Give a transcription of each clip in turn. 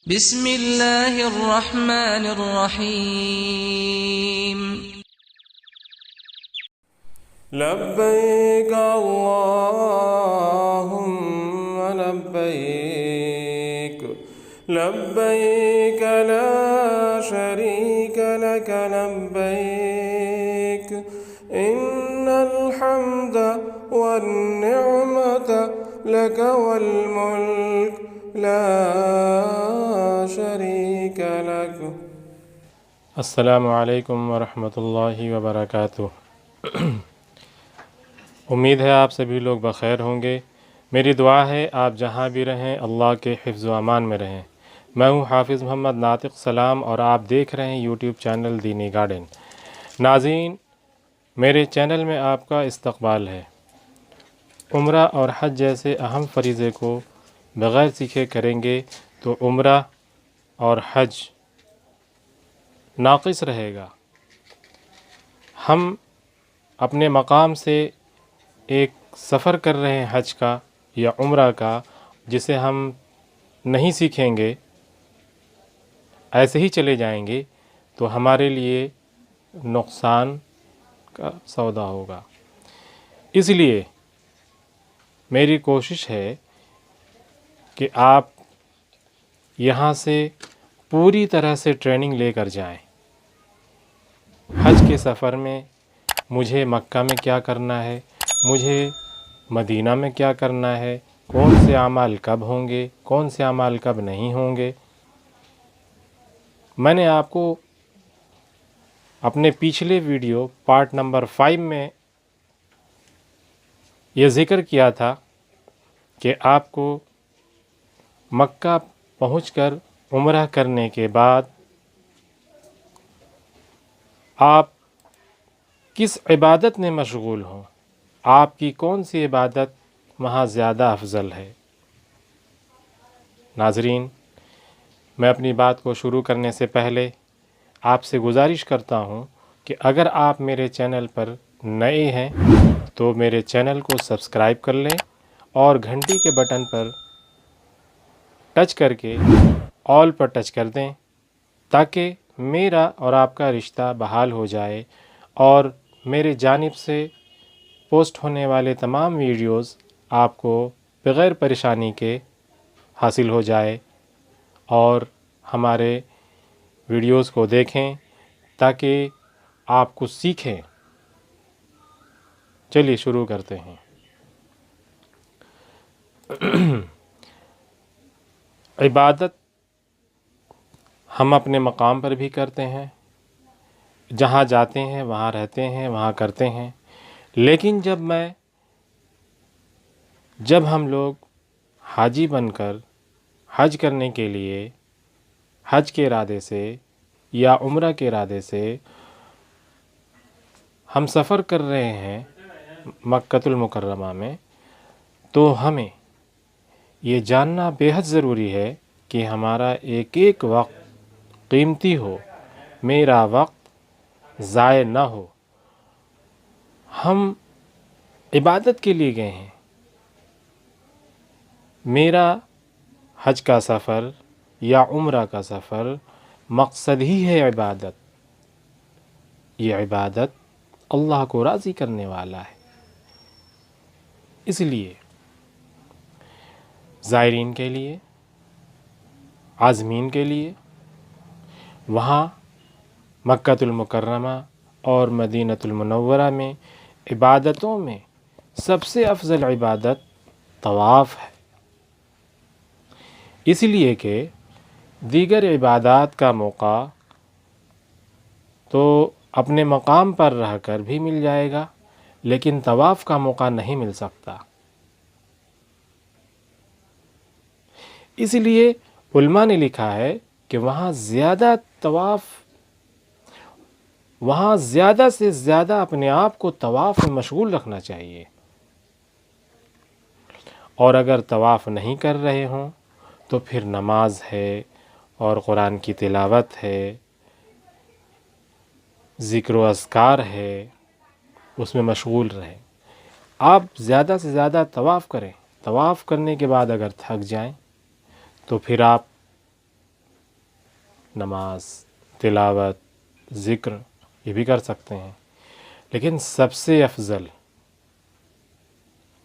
بسم اللہ الرحمن الرحیم لبیک اللہم لبیک لبیک لا شریک لک لبیک ان الحمد والنعمت لک والملک لا شریک لک۔ السلام علیکم ورحمۃ اللہ وبرکاتہ۔ امید ہے آپ سبھی لوگ بخیر ہوں گے۔ میری دعا ہے آپ جہاں بھی رہیں اللہ کے حفظ و امان میں رہیں۔ میں ہوں حافظ محمد ناطق سلام اور آپ دیکھ رہے ہیں یوٹیوب چینل دینی گارڈن۔ ناظرین، میرے چینل میں آپ کا استقبال ہے۔ عمرہ اور حج جیسے اہم فریضے کو بغیر سیکھے کریں گے تو عمرہ اور حج ناقص رہے گا۔ ہم اپنے مقام سے ایک سفر کر رہے ہیں حج کا یا عمرہ کا، جسے ہم نہیں سیکھیں گے، ایسے ہی چلے جائیں گے تو ہمارے لیے نقصان کا سودا ہوگا۔ اس لیے میری کوشش ہے کہ آپ یہاں سے پوری طرح سے ٹریننگ لے کر جائیں۔ حج کے سفر میں مجھے مکہ میں کیا کرنا ہے، مجھے مدینہ میں کیا کرنا ہے، کون سے اعمال کب ہوں گے، کون سے اعمال کب نہیں ہوں گے۔ میں نے آپ کو اپنے پچھلے ویڈیو پارٹ نمبر 5 میں یہ ذکر کیا تھا کہ آپ کو مکہ پہنچ کر عمرہ کرنے کے بعد آپ کس عبادت میں مشغول ہوں، آپ کی کون سی عبادت وہاں زیادہ افضل ہے۔ ناظرین، میں اپنی بات کو شروع کرنے سے پہلے آپ سے گزارش کرتا ہوں کہ اگر آپ میرے چینل پر نئے ہیں تو میرے چینل کو سبسکرائب کر لیں اور گھنٹی کے بٹن پر ٹچ کر کے آل پر ٹچ کر دیں تاکہ میرا اور آپ کا رشتہ بحال ہو جائے اور میرے جانب سے پوسٹ ہونے والے تمام ویڈیوز آپ کو بغیر پریشانی کے حاصل ہو جائے اور ہمارے ویڈیوز کو دیکھیں تاکہ آپ کچھ سیکھیں۔ چلیے شروع کرتے ہیں۔ عبادت ہم اپنے مقام پر بھی کرتے ہیں، جہاں جاتے ہیں وہاں رہتے ہیں، وہاں کرتے ہیں، لیکن جب ہم لوگ حاجی بن کر حج کرنے کے لیے حج کے ارادے سے یا عمرہ کے ارادے سے ہم سفر کر رہے ہیں مکۃ المکرمہ میں، تو ہمیں یہ جاننا بے حد ضروری ہے کہ ہمارا ایک ایک وقت قیمتی ہو، میرا وقت ضائع نہ ہو۔ ہم عبادت کے لیے گئے ہیں۔ میرا حج کا سفر یا عمرہ کا سفر مقصد ہی ہے عبادت۔ یہ عبادت اللہ کو راضی کرنے والا ہے۔ اس لیے زائرین کے لیے، عازمین کے لیے وہاں مکۃ المکرمہ اور مدینۃ المنورہ میں عبادتوں میں سب سے افضل عبادت طواف ہے، اس لیے کہ دیگر عبادات کا موقع تو اپنے مقام پر رہ کر بھی مل جائے گا، لیکن طواف کا موقع نہیں مل سکتا۔ اس لیے علماء نے لکھا ہے کہ وہاں زیادہ سے زیادہ اپنے آپ کو طواف میں مشغول رکھنا چاہیے، اور اگر طواف نہیں کر رہے ہوں تو پھر نماز ہے اور قرآن کی تلاوت ہے، ذکر و اذکار ہے، اس میں مشغول رہیں۔ آپ زیادہ سے زیادہ طواف کریں۔ طواف کرنے کے بعد اگر تھک جائیں تو پھر آپ نماز، تلاوت، ذکر یہ بھی کر سکتے ہیں، لیکن سب سے افضل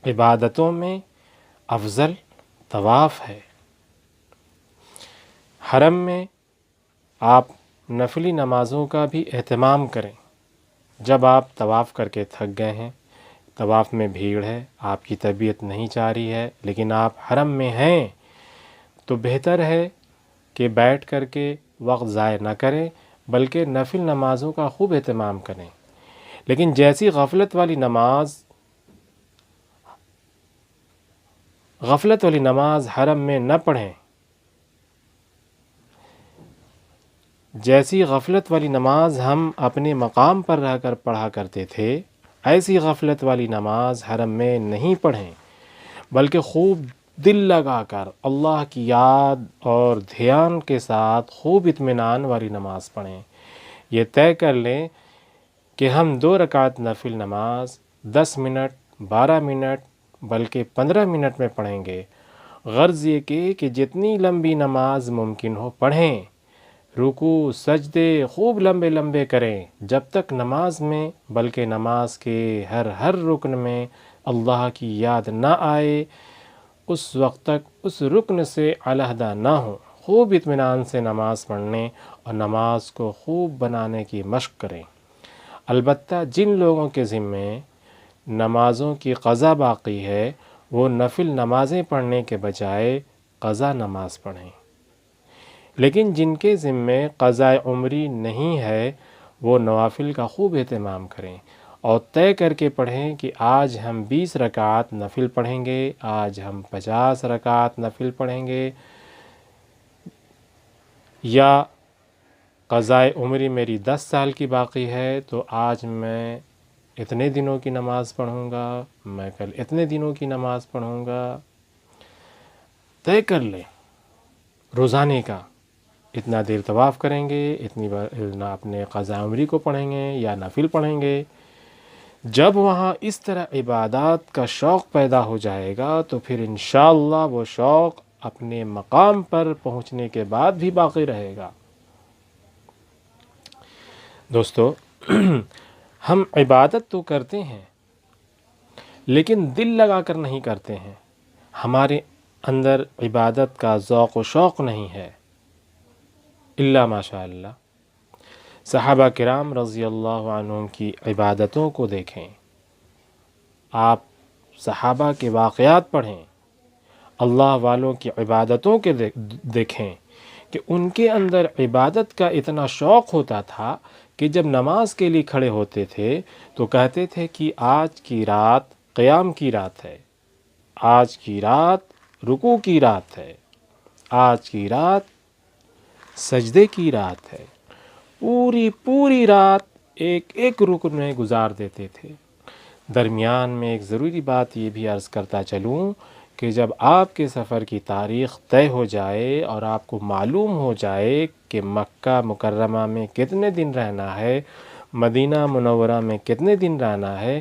عبادتوں میں افضل طواف ہے۔ حرم میں آپ نفلی نمازوں کا بھی اہتمام کریں۔ جب آپ طواف کر کے تھک گئے ہیں، طواف میں بھیڑ ہے، آپ کی طبیعت نہیں چاہ رہی ہے، لیکن آپ حرم میں ہیں، تو بہتر ہے کہ بیٹھ کر کے وقت ضائع نہ کریں، بلکہ نفل نمازوں کا خوب اہتمام کریں۔ لیکن جیسی غفلت والی نماز حرم میں نہ پڑھیں، جیسی غفلت والی نماز ہم اپنے مقام پر رہ کر پڑھا کرتے تھے، ایسی غفلت والی نماز حرم میں نہیں پڑھیں، بلکہ خوب دل لگا کر اللہ کی یاد اور دھیان کے ساتھ خوب اطمینان والی نماز پڑھیں۔ یہ طے کر لیں کہ ہم 2 رکعت نفل نماز 10 منٹ، 12 منٹ، بلکہ 15 منٹ میں پڑھیں گے۔ غرض یہ کہ جتنی لمبی نماز ممکن ہو پڑھیں، رکوع سجدے خوب لمبے لمبے کریں، جب تک نماز میں بلکہ نماز کے ہر رکن میں اللہ کی یاد نہ آئے، اس وقت تک اس رکن سے علیحدہ نہ ہو۔ خوب اطمینان سے نماز پڑھنے اور نماز کو خوب بنانے کی مشق کریں۔ البتہ جن لوگوں کے ذمے نمازوں کی قضا باقی ہے، وہ نفل نمازیں پڑھنے کے بجائے قضا نماز پڑھیں، لیکن جن کے ذمے قضاء عمری نہیں ہے، وہ نوافل کا خوب اہتمام کریں اور طے کر کے پڑھیں کہ آج ہم 20 رکعات نفل پڑھیں گے، آج ہم 50 رکعات نفل پڑھیں گے، یا قضاء عمری میری 10 سال کی باقی ہے تو آج میں اتنے دنوں کی نماز پڑھوں گا، میں کل اتنے دنوں کی نماز پڑھوں گا۔ طے کر لیں روزانے کا، اتنا دیر طواف کریں گے، اتنی بار اپنے قضاء عمری کو پڑھیں گے یا نفل پڑھیں گے۔ جب وہاں اس طرح عبادات کا شوق پیدا ہو جائے گا تو پھر انشاءاللہ وہ شوق اپنے مقام پر پہنچنے کے بعد بھی باقی رہے گا۔ دوستو، ہم عبادت تو کرتے ہیں لیکن دل لگا کر نہیں کرتے ہیں، ہمارے اندر عبادت کا ذوق و شوق نہیں ہے، الا ماشاء اللہ۔ صحابہ کرام رضی اللہ عنہم کی عبادتوں کو دیکھیں، آپ صحابہ کے واقعات پڑھیں، اللہ والوں کی عبادتوں کے دیکھیں کہ ان کے اندر عبادت کا اتنا شوق ہوتا تھا کہ جب نماز کے لیے کھڑے ہوتے تھے تو کہتے تھے کہ آج کی رات قیام کی رات ہے، آج کی رات رکوع کی رات ہے، آج کی رات سجدے کی رات ہے۔ پوری رات ایک رکن میں گزار دیتے تھے۔ درمیان میں ایک ضروری بات یہ بھی عرض کرتا چلوں کہ جب آپ کے سفر کی تاریخ طے ہو جائے اور آپ کو معلوم ہو جائے کہ مکہ مکرمہ میں کتنے دن رہنا ہے، مدینہ منورہ میں کتنے دن رہنا ہے،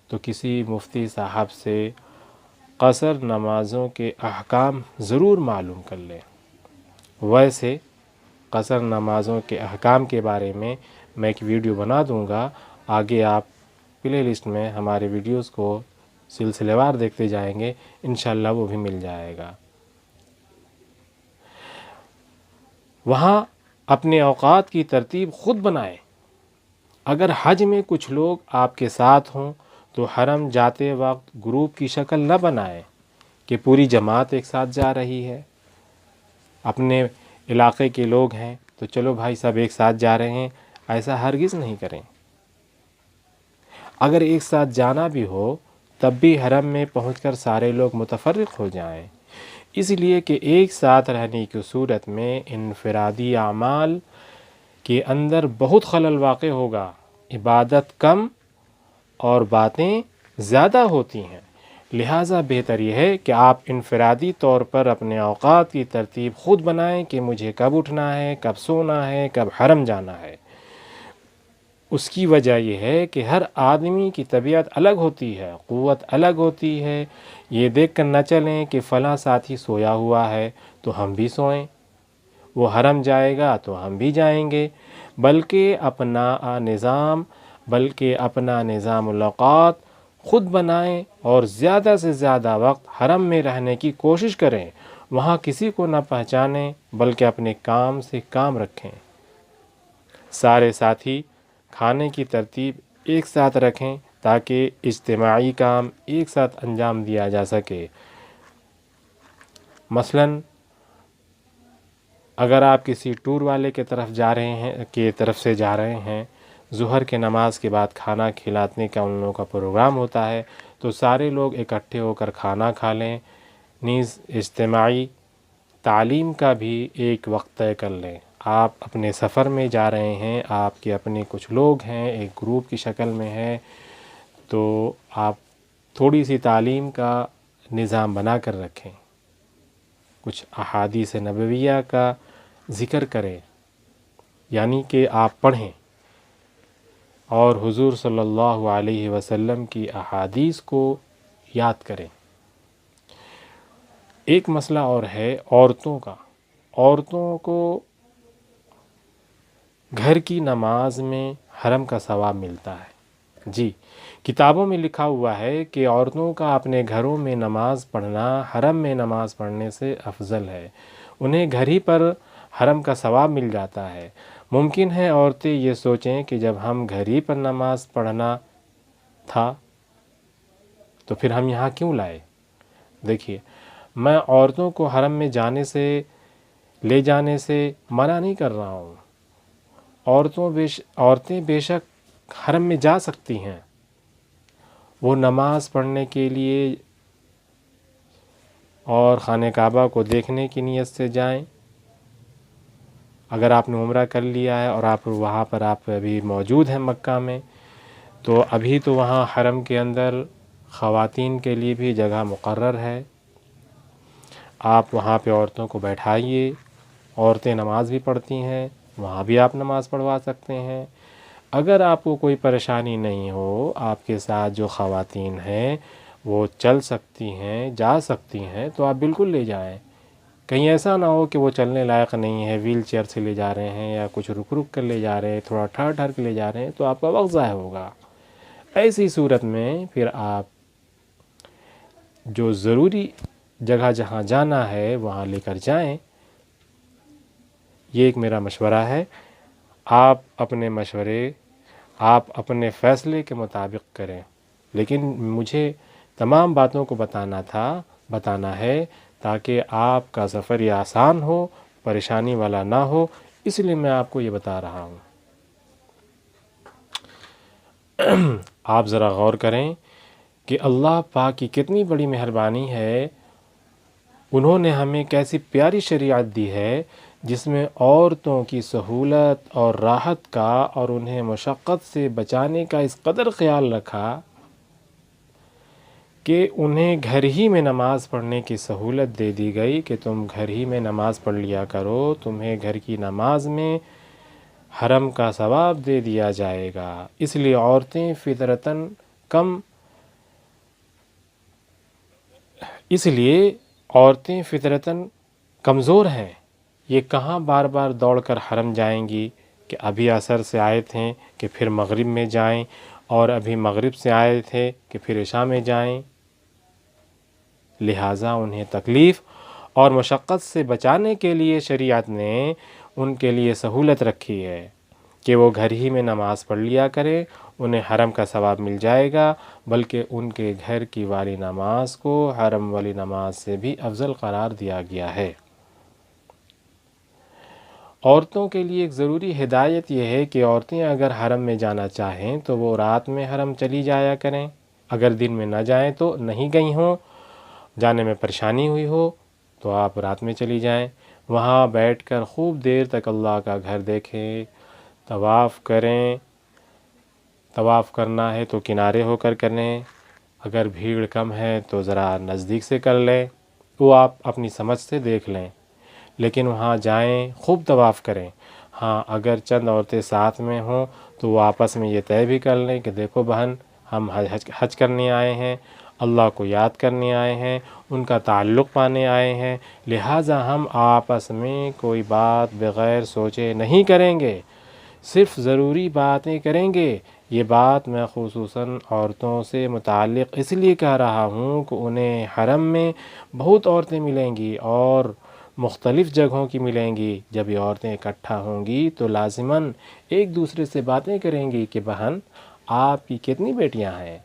تو کسی مفتی صاحب سے قصر نمازوں کے احکام ضرور معلوم کر لیں۔ ویسے قصر نمازوں کے احکام کے بارے میں ایک ویڈیو بنا دوں گا، آگے آپ پلے لسٹ میں ہمارے ویڈیوز کو سلسلہ وار دیکھتے جائیں گے، انشاءاللہ وہ بھی مل جائے گا۔ وہاں اپنے اوقات کی ترتیب خود بنائیں۔ اگر حج میں کچھ لوگ آپ کے ساتھ ہوں تو حرم جاتے وقت گروپ کی شکل نہ بنائیں کہ پوری جماعت ایک ساتھ جا رہی ہے، اپنے علاقے کے لوگ ہیں تو چلو بھائی سب ایک ساتھ جا رہے ہیں، ایسا ہرگز نہیں کریں۔ اگر ایک ساتھ جانا بھی ہو تب بھی حرم میں پہنچ کر سارے لوگ متفرق ہو جائیں، اس لیے کہ ایک ساتھ رہنے کی صورت میں انفرادی اعمال کے اندر بہت خلل واقع ہوگا، عبادت کم اور باتیں زیادہ ہوتی ہیں۔ لہٰذا بہتر یہ ہے کہ آپ انفرادی طور پر اپنے اوقات کی ترتیب خود بنائیں کہ مجھے کب اٹھنا ہے، کب سونا ہے، کب حرم جانا ہے۔ اس کی وجہ یہ ہے کہ ہر آدمی کی طبیعت الگ ہوتی ہے، قوت الگ ہوتی ہے۔ یہ دیکھ کر نہ چلیں کہ فلاں ساتھی سویا ہوا ہے تو ہم بھی سوئیں، وہ حرم جائے گا تو ہم بھی جائیں گے، بلکہ اپنا نظام الاوقات خود بنائیں اور زیادہ سے زیادہ وقت حرم میں رہنے کی کوشش کریں، وہاں کسی کو نہ پہچانیں بلکہ اپنے کام سے کام رکھیں۔ سارے ساتھی کھانے کی ترتیب ایک ساتھ رکھیں تاکہ اجتماعی کام ایک ساتھ انجام دیا جا سکے۔ مثلا اگر آپ کسی ٹور والے کی طرف سے جا رہے ہیں، ظہر کے نماز کے بعد کھانا کھلانے کا ان لوگوں کا پروگرام ہوتا ہے، تو سارے لوگ اکٹھے ہو کر کھانا کھا لیں، نیز اجتماعی تعلیم کا بھی ایک وقت طے کر لیں۔ آپ اپنے سفر میں جا رہے ہیں، آپ کے اپنے کچھ لوگ ہیں، ایک گروپ کی شکل میں ہیں، تو آپ تھوڑی سی تعلیم کا نظام بنا کر رکھیں، کچھ احادیث نبویہ کا ذکر کریں، یعنی کہ آپ پڑھیں اور حضور صلی اللہ علیہ وسلم کی احادیث کو یاد کریں۔ ایک مسئلہ اور ہے عورتوں کا۔ عورتوں کو گھر کی نماز میں حرم کا ثواب ملتا ہے۔ جی، کتابوں میں لکھا ہوا ہے کہ عورتوں کا اپنے گھروں میں نماز پڑھنا حرم میں نماز پڑھنے سے افضل ہے، انہیں گھر ہی پر حرم کا ثواب مل جاتا ہے۔ ممکن ہے عورتیں یہ سوچیں کہ جب ہم گھر ہی پر نماز پڑھنا تھا تو پھر ہم یہاں کیوں لائے؟ دیکھیے، میں عورتوں کو حرم میں لے جانے سے منع نہیں کر رہا ہوں۔ عورتیں بے شک حرم میں جا سکتی ہیں، وہ نماز پڑھنے کے لیے اور خانہ کعبہ کو دیکھنے کی نیت سے جائیں۔ اگر آپ نے عمرہ کر لیا ہے اور وہاں پر آپ ابھی موجود ہیں مکہ میں، تو ابھی تو وہاں حرم کے اندر خواتین کے لیے بھی جگہ مقرر ہے، آپ وہاں پہ عورتوں کو بیٹھائیے، عورتیں نماز بھی پڑھتی ہیں، وہاں بھی آپ نماز پڑھوا سکتے ہیں۔ اگر آپ کو کوئی پریشانی نہیں ہو، آپ کے ساتھ جو خواتین ہیں وہ چل سکتی ہیں، جا سکتی ہیں، تو آپ بالکل لے جائیں۔ کہیں ایسا نہ ہو کہ وہ چلنے لائق نہیں ہے، ویل چیئر سے لے جا رہے ہیں یا کچھ رک کر لے جا رہے ہیں، تھوڑا ٹھہر کے لے جا رہے ہیں، تو آپ کا وقت ضائع ہوگا۔ ایسی صورت میں پھر آپ جو ضروری جگہ جہاں جانا ہے وہاں لے کر جائیں۔ یہ ایک میرا مشورہ ہے، آپ اپنے فیصلے کے مطابق کریں، لیکن مجھے تمام باتوں کو بتانا ہے تاکہ آپ کا سفر یہ آسان ہو، پریشانی والا نہ ہو، اس لیے میں آپ کو یہ بتا رہا ہوں۔ آپ ذرا غور کریں کہ اللہ پاک کی کتنی بڑی مہربانی ہے، انہوں نے ہمیں کیسی پیاری شریعت دی ہے جس میں عورتوں کی سہولت اور راحت کا اور انہیں مشقت سے بچانے کا اس قدر خیال رکھا کہ انہیں گھر ہی میں نماز پڑھنے کی سہولت دے دی گئی کہ تم گھر ہی میں نماز پڑھ لیا کرو، تمہیں گھر کی نماز میں حرم کا ثواب دے دیا جائے گا۔ اس لیے عورتیں فطرتاً کمزور ہیں، یہ کہاں بار بار دوڑ کر حرم جائیں گی کہ ابھی عصر سے آئے تھے کہ پھر مغرب میں جائیں، اور ابھی مغرب سے آئے تھے کہ پھر عشاء میں جائیں۔ لہٰذا انہیں تکلیف اور مشقت سے بچانے کے لیے شریعت نے ان کے لیے سہولت رکھی ہے کہ وہ گھر ہی میں نماز پڑھ لیا کریں، انہیں حرم کا ثواب مل جائے گا، بلکہ ان کے گھر کی والی نماز کو حرم والی نماز سے بھی افضل قرار دیا گیا ہے۔ عورتوں کے لیے ایک ضروری ہدایت یہ ہے کہ عورتیں اگر حرم میں جانا چاہیں تو وہ رات میں حرم چلی جایا کریں، اگر دن میں نہ جائیں تو نہیں گئی ہوں، جانے میں پریشانی ہوئی ہو تو آپ رات میں چلی جائیں، وہاں بیٹھ کر خوب دیر تک اللہ کا گھر دیکھیں، طواف کریں، طواف کرنا ہے تو کنارے ہو کر کریں، اگر بھیڑ کم ہے تو ذرا نزدیک سے کر لیں، وہ آپ اپنی سمجھ سے دیکھ لیں، لیکن وہاں جائیں خوب طواف کریں۔ ہاں، اگر چند عورتیں ساتھ میں ہوں تو وہ آپس میں یہ طے بھی کر لیں کہ دیکھو بہن، ہم حج کرنے آئے ہیں، اللہ کو یاد کرنے آئے ہیں، ان کا تعلق پانے آئے ہیں، لہٰذا ہم آپس میں کوئی بات بغیر سوچے نہیں کریں گے، صرف ضروری باتیں کریں گے۔ یہ بات میں خصوصاً عورتوں سے متعلق اس لیے کہہ رہا ہوں کہ انہیں حرم میں بہت عورتیں ملیں گی اور مختلف جگہوں کی ملیں گی۔ جب یہ عورتیں اکٹھا ہوں گی تو لازماً ایک دوسرے سے باتیں کریں گی کہ بہن آپ کی کتنی بیٹیاں ہیں،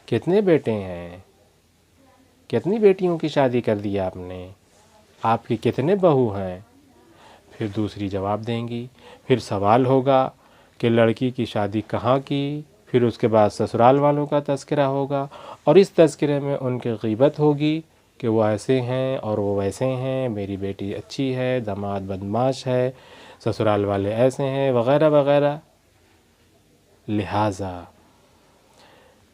کتنے بیٹے ہیں، کتنی بیٹیوں کی شادی کر دی آپ نے، آپ کی کتنے بہو ہیں۔ پھر دوسری جواب دیں گی، پھر سوال ہوگا کہ لڑکی کی شادی کہاں کی، پھر اس کے بعد سسرال والوں کا تذکرہ ہوگا، اور اس تذکرے میں ان کی غیبت ہوگی کہ وہ ایسے ہیں اور وہ ویسے ہیں، میری بیٹی اچھی ہے، داماد بدمعاش ہے، سسرال والے ایسے ہیں، وغیرہ وغیرہ۔ لہٰذا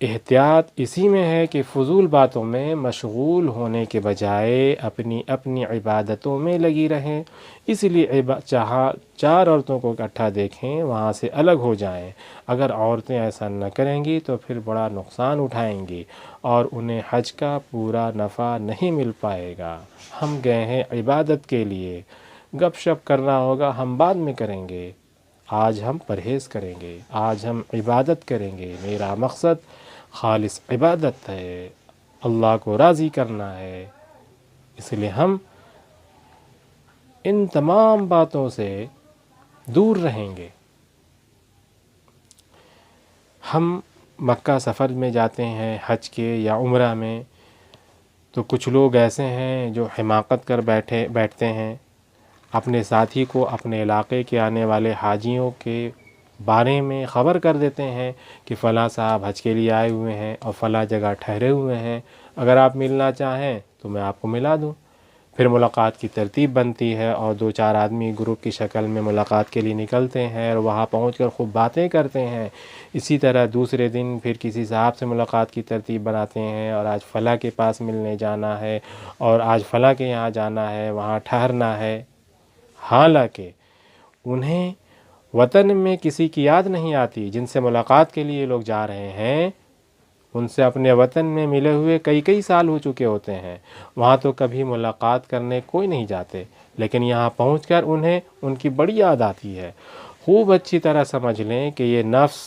احتیاط اسی میں ہے کہ فضول باتوں میں مشغول ہونے کے بجائے اپنی اپنی عبادتوں میں لگی رہیں۔ اس لیے چار عورتوں کو اکٹھا دیکھیں، وہاں سے الگ ہو جائیں۔ اگر عورتیں ایسا نہ کریں گی تو پھر بڑا نقصان اٹھائیں گی اور انہیں حج کا پورا نفع نہیں مل پائے گا۔ ہم گئے ہیں عبادت کے لیے، گپ شپ کرنا ہوگا ہم بعد میں کریں گے، آج ہم پرہیز کریں گے، آج ہم عبادت کریں گے، میرا مقصد خالص عبادت ہے، اللہ کو راضی کرنا ہے۔ اس لیے ہم ان تمام باتوں سے دور رہیں گے۔ ہم مکہ سفر میں جاتے ہیں حج کے یا عمرہ میں، تو کچھ لوگ ایسے ہیں جو حماقت کر بیٹھتے ہیں، اپنے ساتھی کو اپنے علاقے کے آنے والے حاجیوں کے بارے میں خبر کر دیتے ہیں کہ فلاں صاحب حج کے لیے آئے ہوئے ہیں اور فلاں جگہ ٹھہرے ہوئے ہیں، اگر آپ ملنا چاہیں تو میں آپ کو ملا دوں۔ پھر ملاقات کی ترتیب بنتی ہے اور 2-4 آدمی گروپ کی شکل میں ملاقات کے لیے نکلتے ہیں اور وہاں پہنچ کر خوب باتیں کرتے ہیں۔ اسی طرح دوسرے دن پھر کسی صاحب سے ملاقات کی ترتیب بناتے ہیں اور آج فلاں کے پاس ملنے جانا ہے اور آج فلاں کے یہاں جانا ہے، وہاں ٹھہرنا ہے۔ حالانکہ انہیں وطن میں کسی کی یاد نہیں آتی، جن سے ملاقات کے لیے لوگ جا رہے ہیں ان سے اپنے وطن میں ملے ہوئے کئی سال ہو چکے ہوتے ہیں، وہاں تو کبھی ملاقات کرنے کوئی نہیں جاتے، لیکن یہاں پہنچ کر انہیں ان کی بڑی یاد آتی ہے۔ خوب اچھی طرح سمجھ لیں کہ یہ نفس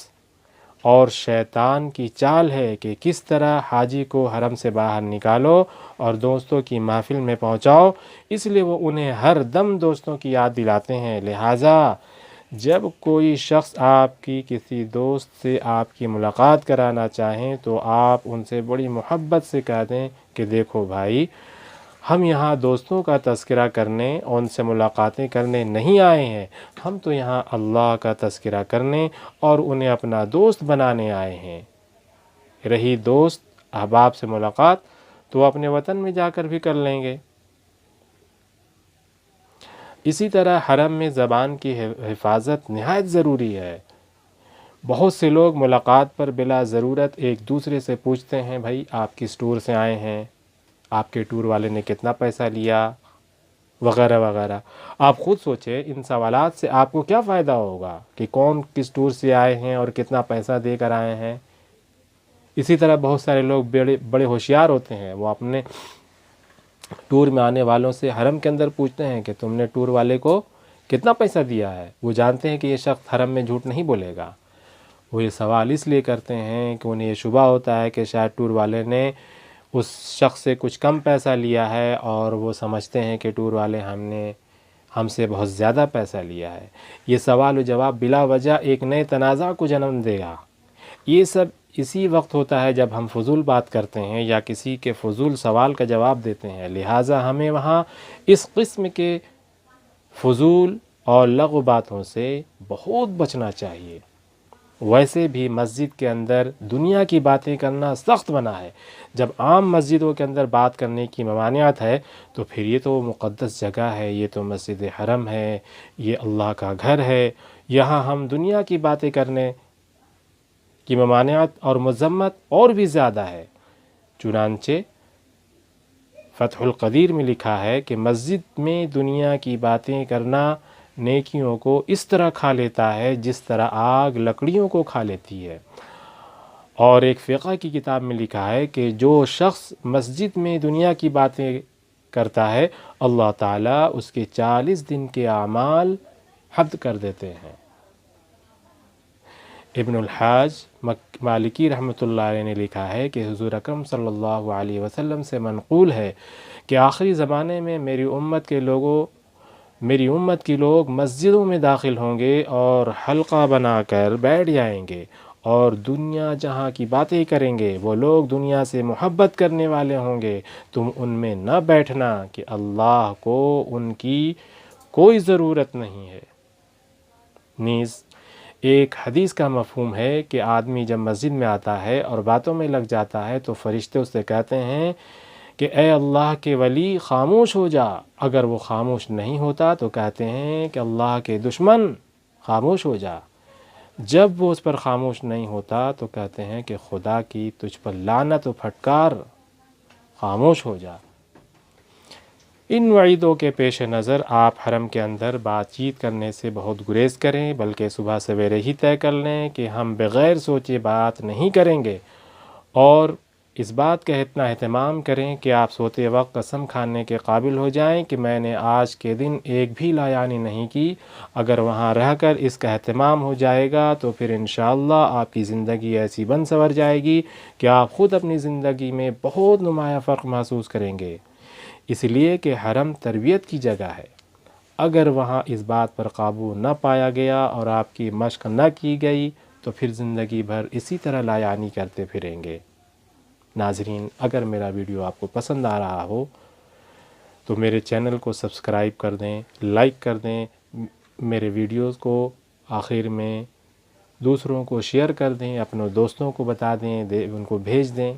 اور شیطان کی چال ہے کہ کس طرح حاجی کو حرم سے باہر نکالو اور دوستوں کی محفل میں پہنچاؤ، اس لیے وہ انہیں ہر دم دوستوں کی یاد دلاتے ہیں۔ لہٰذا جب کوئی شخص آپ کی کسی دوست سے آپ کی ملاقات کرانا چاہیں تو آپ ان سے بڑی محبت سے کہہ دیں کہ دیکھو بھائی، ہم یہاں دوستوں کا تذکرہ کرنے اور ان سے ملاقاتیں کرنے نہیں آئے ہیں، ہم تو یہاں اللہ کا تذکرہ کرنے اور انہیں اپنا دوست بنانے آئے ہیں۔ رہی دوست احباب سے ملاقات تو اپنے وطن میں جا کر بھی کر لیں گے۔ اسی طرح حرم میں زبان کی حفاظت نہایت ضروری ہے۔ بہت سے لوگ ملاقات پر بلا ضرورت ایک دوسرے سے پوچھتے ہیں بھائی آپ کس ٹور سے آئے ہیں، آپ کے ٹور والے نے کتنا پیسہ لیا، وغیرہ وغیرہ۔ آپ خود سوچیں ان سوالات سے آپ کو کیا فائدہ ہوگا کہ کون کس ٹور سے آئے ہیں اور کتنا پیسہ دے کر آئے ہیں۔ اسی طرح بہت سارے لوگ بڑے ہوشیار ہوتے ہیں، وہ اپنے ٹور میں آنے والوں سے حرم کے اندر پوچھتے ہیں کہ تم نے ٹور والے کو کتنا پیسہ دیا ہے۔ وہ جانتے ہیں کہ یہ شخص حرم میں جھوٹ نہیں بولے گا، وہ یہ سوال اس لیے کرتے ہیں کہ انہیں یہ شبہ ہوتا ہے کہ شاید ٹور والے نے اس شخص سے کچھ کم پیسہ لیا ہے اور وہ سمجھتے ہیں کہ ٹور والے ہم سے بہت زیادہ پیسہ لیا ہے۔ یہ سوال و جواب بلا وجہ ایک نئے تنازع کو جنم دے گا۔ یہ سب اسی وقت ہوتا ہے جب ہم فضول بات کرتے ہیں یا کسی کے فضول سوال کا جواب دیتے ہیں، لہٰذا ہمیں وہاں اس قسم کے فضول اور لغو باتوں سے بہت بچنا چاہیے۔ ویسے بھی مسجد کے اندر دنیا کی باتیں کرنا سخت بنا ہے۔ جب عام مسجدوں کے اندر بات کرنے کی ممانعت ہے تو پھر یہ تو مقدس جگہ ہے، یہ تو مسجد حرم ہے، یہ اللہ کا گھر ہے، یہاں ہم دنیا کی باتیں کرنے کی ممانعت اور مذمت اور بھی زیادہ ہے۔ چنانچہ فتح القدیر میں لکھا ہے کہ مسجد میں دنیا کی باتیں کرنا نیکیوں کو اس طرح کھا لیتا ہے جس طرح آگ لکڑیوں کو کھا لیتی ہے، اور ایک فقہ کی کتاب میں لکھا ہے کہ جو شخص مسجد میں دنیا کی باتیں کرتا ہے اللہ تعالیٰ اس کے 40 دن کے اعمال حد کر دیتے ہیں۔ ابن الحاج مالکی رحمۃ اللہ علیہ نے لکھا ہے کہ حضور اکرم صلی اللہ علیہ وسلم سے منقول ہے کہ آخری زمانے میں میری امت کے لوگ مسجدوں میں داخل ہوں گے اور حلقہ بنا کر بیٹھ جائیں گے اور دنیا جہاں کی باتیں کریں گے۔ وہ لوگ دنیا سے محبت کرنے والے ہوں گے، تم ان میں نہ بیٹھنا کہ اللہ کو ان کی کوئی ضرورت نہیں ہے۔ نیز ایک حدیث کا مفہوم ہے کہ آدمی جب مسجد میں آتا ہے اور باتوں میں لگ جاتا ہے تو فرشتے اس سے کہتے ہیں کہ اے اللہ کے ولی خاموش ہو جا۔ اگر وہ خاموش نہیں ہوتا تو کہتے ہیں کہ اللہ کے دشمن خاموش ہو جا۔ جب وہ اس پر خاموش نہیں ہوتا تو کہتے ہیں کہ خدا کی تجھ پر لعنت و پھٹکار، خاموش ہو جا۔ ان وعیدوں کے پیش نظر آپ حرم کے اندر بات چیت کرنے سے بہت گریز کریں، بلکہ صبح سویرے ہی طے کر لیں کہ ہم بغیر سوچے بات نہیں کریں گے، اور اس بات کا اتنا اہتمام کریں کہ آپ سوتے وقت قسم کھانے کے قابل ہو جائیں کہ میں نے آج کے دن ایک بھی لایانی نہیں کی۔ اگر وہاں رہ کر اس کا اہتمام ہو جائے گا تو پھر انشاءاللہ آپ کی زندگی ایسی بن سنور جائے گی کہ آپ خود اپنی زندگی میں بہت نمایاں فرق محسوس کریں گے، اس لیے کہ حرم تربیت کی جگہ ہے۔ اگر وہاں اس بات پر قابو نہ پایا گیا اور آپ کی مشق نہ کی گئی تو پھر زندگی بھر اسی طرح لایانی کرتے پھریں گے۔ ناظرین، اگر میرا ویڈیو آپ کو پسند آ رہا ہو تو میرے چینل کو سبسکرائب کر دیں، لائک کر دیں، میرے ویڈیوز کو آخر میں دوسروں کو شیئر کر دیں، اپنے دوستوں کو بتا دیں، ان کو بھیج دیں۔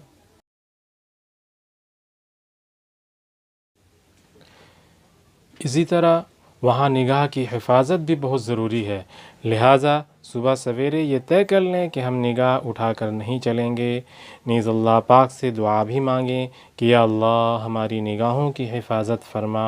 اسی طرح وہاں نگاہ کی حفاظت بھی بہت ضروری ہے، لہٰذا صبح سویرے یہ طے کر لیں کہ ہم نگاہ اٹھا کر نہیں چلیں گے۔ نیز اللہ پاک سے دعا بھی مانگیں کہ یا اللہ ہماری نگاہوں کی حفاظت فرما۔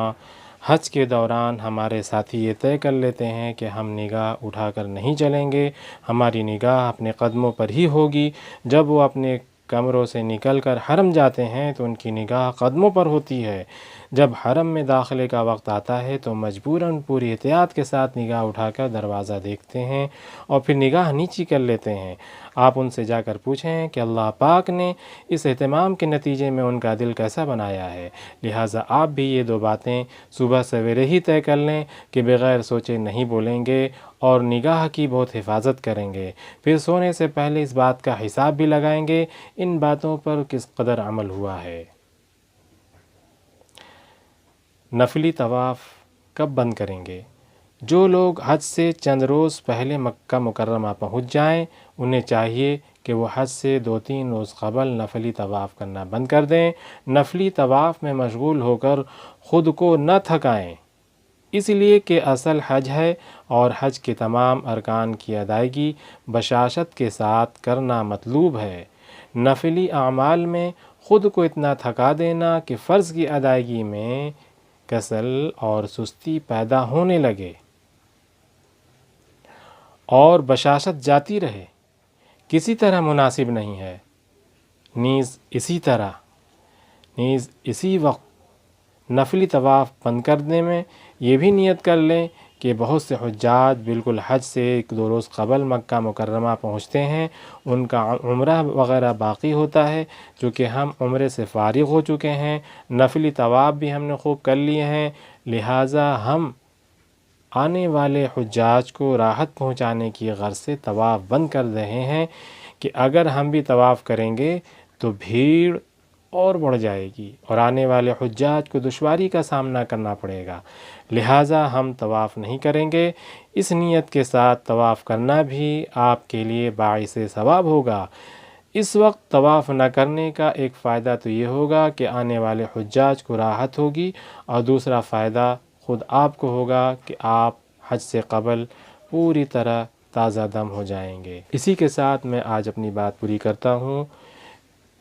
حج کے دوران ہمارے ساتھی یہ طے کر لیتے ہیں کہ ہم نگاہ اٹھا کر نہیں چلیں گے، ہماری نگاہ اپنے قدموں پر ہی ہوگی۔ جب وہ اپنے کمروں سے نکل کر حرم جاتے ہیں تو ان کی نگاہ قدموں پر ہوتی ہے۔ جب حرم میں داخلے کا وقت آتا ہے تو مجبوراً پوری احتیاط کے ساتھ نگاہ اٹھا کر دروازہ دیکھتے ہیں اور پھر نگاہ نیچی کر لیتے ہیں۔ آپ ان سے جا کر پوچھیں کہ اللہ پاک نے اس اہتمام کے نتیجے میں ان کا دل کیسا بنایا ہے، لہٰذا آپ بھی یہ 2 باتیں صبح سویرے ہی طے کر لیں کہ بغیر سوچے نہیں بولیں گے اور نگاہ کی بہت حفاظت کریں گے۔ پھر سونے سے پہلے اس بات کا حساب بھی لگائیں گے ان باتوں پر کس قدر عمل ہوا ہے۔ نفلی طواف کب بند کریں گے؟ جو لوگ حج سے چند روز پہلے مکہ مکرمہ پہنچ جائیں انہیں چاہیے کہ وہ حج سے 2-3 روز قبل نفلی طواف کرنا بند کر دیں۔ نفلی طواف میں مشغول ہو کر خود کو نہ تھکائیں، اس لیے کہ اصل حج ہے اور حج کے تمام ارکان کی ادائیگی بشاشت کے ساتھ کرنا مطلوب ہے۔ نفلی اعمال میں خود کو اتنا تھکا دینا کہ فرض کی ادائیگی میں کسل اور سستی پیدا ہونے لگے اور بشاشت جاتی رہے، کسی طرح مناسب نہیں ہے۔ نیز اسی وقت نفلی طواف بند کرنے میں یہ بھی نیت کر لیں کہ بہت سے حجاج بالکل حج سے 1-2 روز قبل مکہ مکرمہ پہنچتے ہیں، ان کا عمرہ وغیرہ باقی ہوتا ہے۔ چونکہ ہم عمرے سے فارغ ہو چکے ہیں، نفلی طواف بھی ہم نے خوب کر لیے ہیں، لہٰذا ہم آنے والے حجاج کو راحت پہنچانے کی غرض سے طواف بند کر رہے ہیں کہ اگر ہم بھی طواف کریں گے تو بھیڑ اور بڑھ جائے گی اور آنے والے حجاج کو دشواری کا سامنا کرنا پڑے گا، لہٰذا ہم طواف نہیں کریں گے۔ اس نیت کے ساتھ طواف کرنا بھی آپ کے لیے باعث ثواب ہوگا۔ اس وقت طواف نہ کرنے کا ایک فائدہ تو یہ ہوگا کہ آنے والے حجاج کو راحت ہوگی، اور دوسرا فائدہ خود آپ کو ہوگا کہ آپ حج سے قبل پوری طرح تازہ دم ہو جائیں گے۔ اسی کے ساتھ میں آج اپنی بات پوری کرتا ہوں،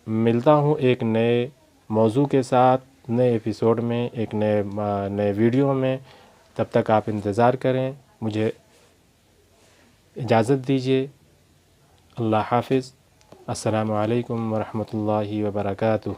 ملتا ہوں ایک نئے موضوع کے ساتھ، نئے ایپیسوڈ میں، ایک نئے ویڈیو میں۔ تب تک آپ انتظار کریں، مجھے اجازت دیجیے۔ اللہ حافظ۔ السلام علیکم ورحمۃ اللہ وبرکاتہ.